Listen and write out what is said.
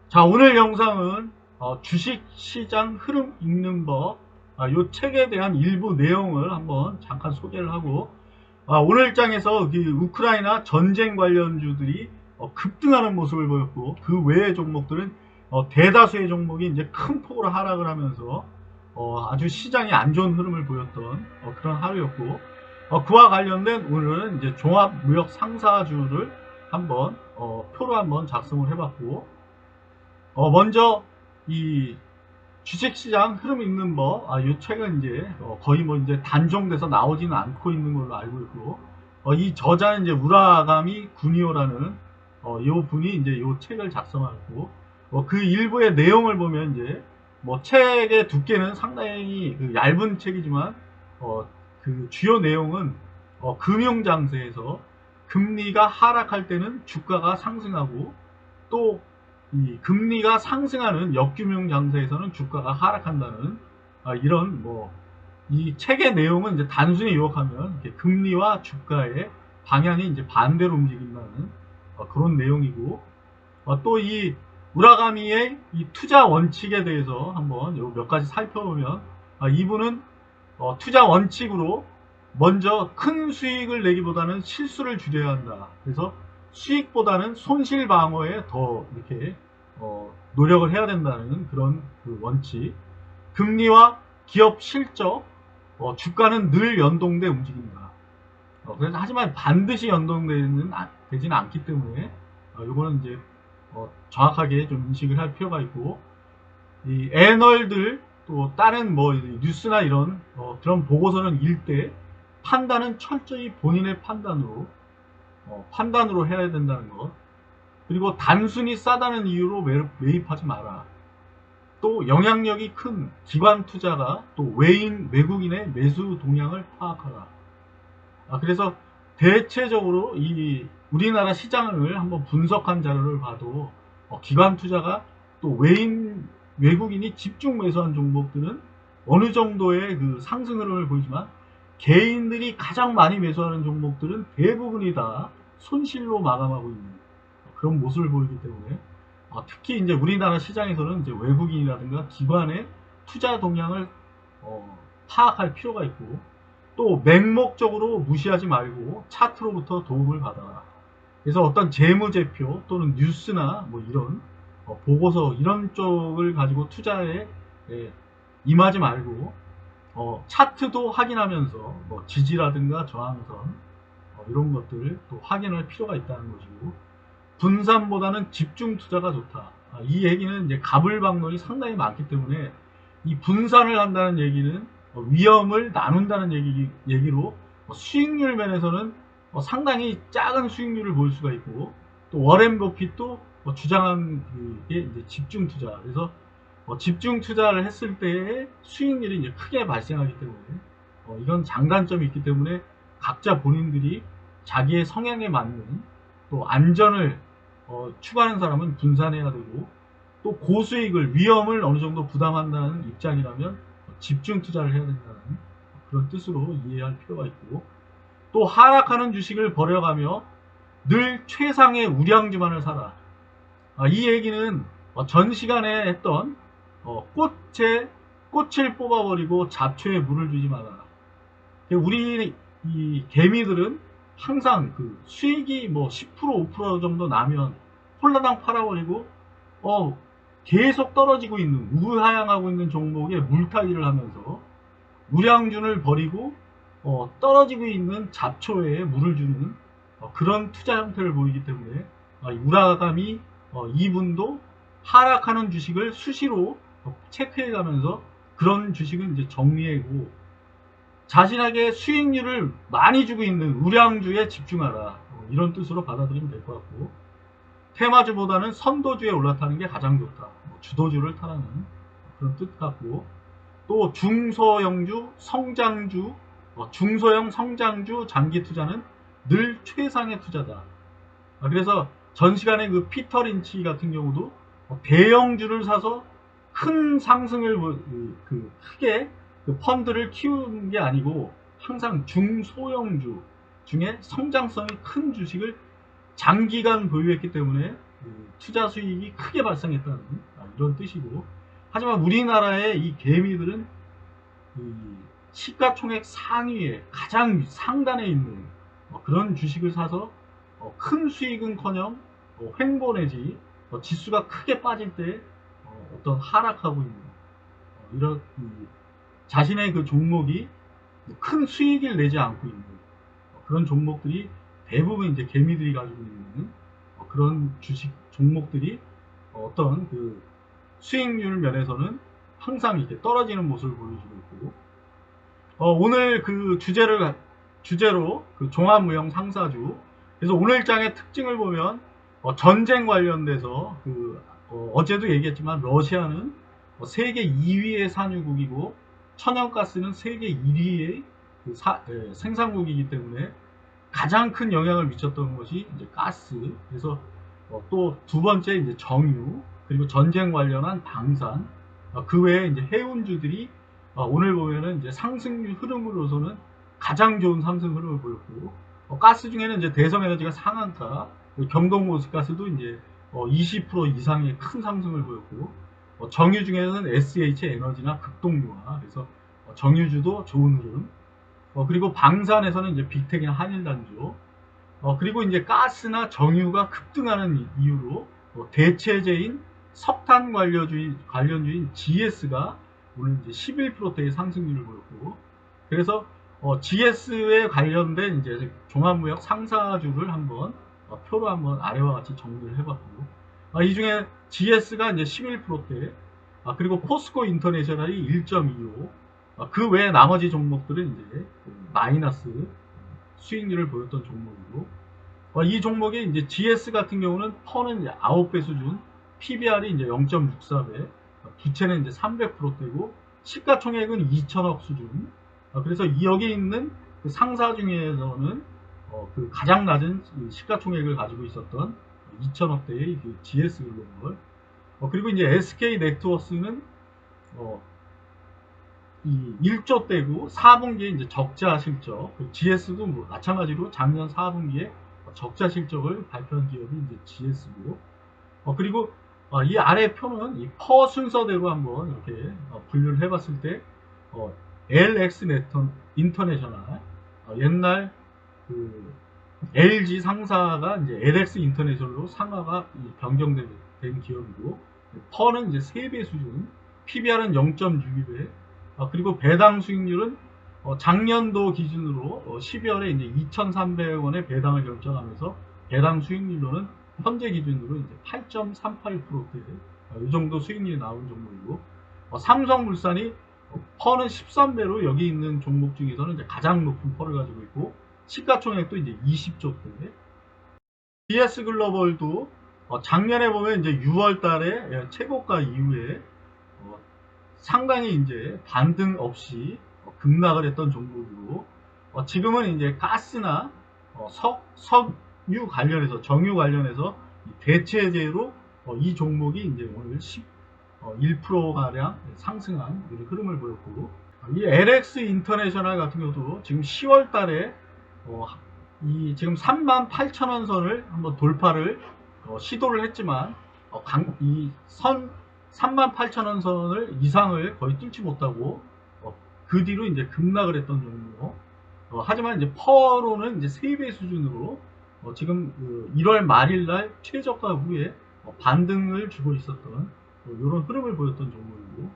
자, 오늘 영상은 주식시장 흐름 읽는 법, 이 책에 대한 일부 내용을 한번 잠깐 소개를 하고, 오늘 장에서 우크라이나 전쟁 관련주들이 급등하는 모습을 보였고, 그 외의 종목들은 대다수의 종목이 이제 큰 폭으로 하락을 하면서 아주 시장이 안 좋은 흐름을 보였던 그런 하루였고, 그와 관련된 오늘은 이제 종합무역 상사주를 한번 표로 한번 작성을 해봤고, 먼저 이 주식시장 흐름 읽는 법, 이 책은 이제 거의 뭐 이제 단종돼서 나오지는 않고 있는 걸로 알고 있고, 이 저자는 이제 우라가미 구니오라는 이 분이 이제 이 책을 작성하고, 그 일부의 내용을 보면 이제 뭐 책의 두께는 상당히 얇은 책이지만 그 주요 내용은 금융 장세에서 금리가 하락할 때는 주가가 상승하고, 또 이 금리가 상승하는 역금융 장세에서는 주가가 하락한다는 이런 이 책의 내용은 이제 단순히 요약하면 금리와 주가의 방향이 이제 반대로 움직인다는 그런 내용이고, 또 이 우라가미의 이 투자 원칙에 대해서 한번 몇 가지 살펴보면, 이분은 투자 원칙으로 먼저 큰 수익을 내기보다는 실수를 줄여야 한다. 그래서 수익보다는 손실 방어에 더 이렇게 노력을 해야 된다는 그런 그 원칙. 금리와 기업 실적, 주가는 늘 연동돼 움직인다. 그래서 하지만 반드시 연동되지는 않기 때문에 이거는 이제 정확하게 좀 인식을 할 필요가 있고, 이 애널들 또 다른 뉴스나 이런 그런 보고서는 읽되 판단은 철저히 본인의 판단으로 해야 된다는 것. 그리고 단순히 싸다는 이유로 매입하지 마라. 또 영향력이 큰 기관 투자가 또 외국인의 매수 동향을 파악하라. 그래서 대체적으로 이 우리나라 시장을 한번 분석한 자료를 봐도 기관 투자가 또 외국인이 집중 매수한 종목들은 어느 정도의 그 상승 흐름을 보이지만, 개인들이 가장 많이 매수하는 종목들은 대부분이 다 손실로 마감하고 있는 그런 모습을 보이기 때문에, 특히 이제 우리나라 시장에서는 이제 외국인이라든가 기관의 투자 동향을 파악할 필요가 있고, 또 맹목적으로 무시하지 말고 차트로부터 도움을 받아라. 그래서 어떤 재무제표 또는 뉴스나 이런 보고서 이런 쪽을 가지고 투자에 임하지 말고, 차트도 확인하면서 지지라든가 저항선 이런 것들을 또 확인할 필요가 있다는 것이고, 분산보다는 집중 투자가 좋다. 이 얘기는 이제 가불방론이 상당히 많기 때문에, 이 분산을 한다는 얘기는 위험을 나눈다는 얘기로 수익률 면에서는 상당히 작은 수익률을 보일 수가 있고, 또 워렌 버핏도 주장한 게 이제 집중 투자. 그래서 집중 투자를 했을 때의 수익률이 이제 크게 발생하기 때문에 이건 장단점이 있기 때문에 각자 본인들이 자기의 성향에 맞는 또 안전을 추구하는 사람은 분산해야 되고, 또 고수익을 위험을 어느 정도 부담한다는 입장이라면 집중 투자를 해야 된다는 그런 뜻으로 이해할 필요가 있고, 또 하락하는 주식을 버려가며 늘 최상의 우량주만을 사라. 이 얘기는 전 시간에 했던 꽃을 뽑아버리고 잡초에 물을 주지 마라. 우리 이 개미들은 항상 그 수익이 10% 5% 정도 나면 홀라당 팔아버리고 계속 떨어지고 있는 우하향하고 있는 종목에 물타기를 하면서 우량준을 버리고 떨어지고 있는 잡초에 물을 주는 그런 투자 형태를 보이기 때문에, 우라가미 이분도 하락하는 주식을 수시로 체크해가면서 그런 주식은 이제 정리하고, 자신에게 수익률을 많이 주고 있는 우량주에 집중하라. 이런 뜻으로 받아들이면 될 것 같고, 테마주보다는 선도주에 올라타는 게 가장 좋다. 주도주를 타라는 그런 뜻 같고, 또 중소형주, 성장주, 중소형 성장주 장기 투자는 늘 최상의 투자다. 그래서 전 시간에 그 피터 린치 같은 경우도 대형주를 사서 큰 상승을 크게 그 펀드를 키우는 게 아니고 항상 중소형주, 중에 성장성이 큰 주식을 장기간 보유했기 때문에 투자 수익이 크게 발생했다는 이런 뜻이고, 하지만 우리나라의 이 개미들은 시가총액 상위에 가장 상단에 있는 그런 주식을 사서 큰 수익은커녕 횡보 내지 지수가 크게 빠질 때 어떤 하락하고 있는 이런 자신의 그 종목이 큰 수익을 내지 않고 있는 그런 종목들이 대부분 이제 개미들이 가지고 있는 그런 주식 종목들이 어떤 그 수익률 면에서는 항상 이렇게 떨어지는 모습을 보여주고 있고, 오늘 그 주제로 그 종합무형 상사주, 그래서 오늘장의 특징을 보면 전쟁 관련돼서 어제도 얘기했지만 러시아는 세계 2위의 산유국이고 천연가스는 세계 1위의 생산국이기 때문에 가장 큰 영향을 미쳤던 것이 이제 가스, 그래서 또 두 번째 이제 정유, 그리고 전쟁 관련한 방산, 그 외에 이제 해운주들이 오늘 보면은 이제 상승 흐름으로서는 가장 좋은 상승 흐름을 보였고, 가스 중에는 이제 대성에너지가 상한가, 경동모스가스도 이제 20% 이상의 큰 상승을 보였고, 정유 중에는 SH에너지나 극동유화, 그래서 정유주도 좋은 흐름, 그리고 방산에서는 이제 빅텍이나 한일단조, 그리고 이제 가스나 정유가 급등하는 이유로 대체제인 석탄 관련주인 GS가 오늘 이제 11%대의 상승률을 보였고, 그래서 GS에 관련된 이제 종합무역 상사주를 한번 표로 한번 아래와 같이 정리를 해봤고, 이 중에 GS가 이제 11%대, 그리고 포스코 인터내셔널이 1.25, 그 외에 나머지 종목들은 이제 마이너스 수익률을 보였던 종목이고, 이 종목이 이제 GS 같은 경우는 퍼는 이제 9배 수준, PBR이 이제 0.64배, 부채는 이제 300%대고, 시가총액은 2천억 수준. 그래서 여기 있는 그 상사 중에서는 그 가장 낮은 시가총액을 가지고 있었던 2천억대의 그 GS 글로벌. 그리고 이제 SK 네트워스는 이 1조대고 4분기에 이제 적자 실적, GS도 뭐 마찬가지로 작년 4분기에 적자 실적을 발표한 기업이 이제 GS고, 그리고 이 아래 표는 이 퍼 순서대로 한번 이렇게 분류를 해봤을 때 LX 인터내셔널, 옛날 그 LG 상사가 이제 LX 인터내셔널로 상하가 변경된 기업이고, 퍼는 이제 3배 수준, PBR은 0.62배, 그리고 배당 수익률은 작년도 기준으로 12월에 이제 2,300원의 배당을 결정하면서 배당 수익률로는 현재 기준으로 이제 8.38%대 이 정도 수익률이 나온 종목이고, 삼성물산이 퍼는 13배로 여기 있는 종목 중에서는 이제 가장 높은 퍼를 가지고 있고, 시가총액도 이제 20조대. GS 글로벌도 작년에 보면 이제 6월 달에 최고가 이후에 상당히 이제 반등 없이 급락을 했던 종목이고, 지금은 이제 가스나 석유 관련해서, 정유 관련해서 대체제로 이 종목이 이제 오늘 1%가량 상승한 흐름을 보였고, 이 LX 인터내셔널 같은 경우도 지금 10월 달에 이 지금 38,000원 선을 한번 돌파를 시도를 했지만 이 38,000원 선을 이상을 거의 뚫지 못하고 그 뒤로 이제 급락을 했던 종목. 하지만 이제 퍼로는 이제 3배 수준으로 지금 1월 말일날 최저가 후에 반등을 주고 있었던 이런 흐름을 보였던 종목이고,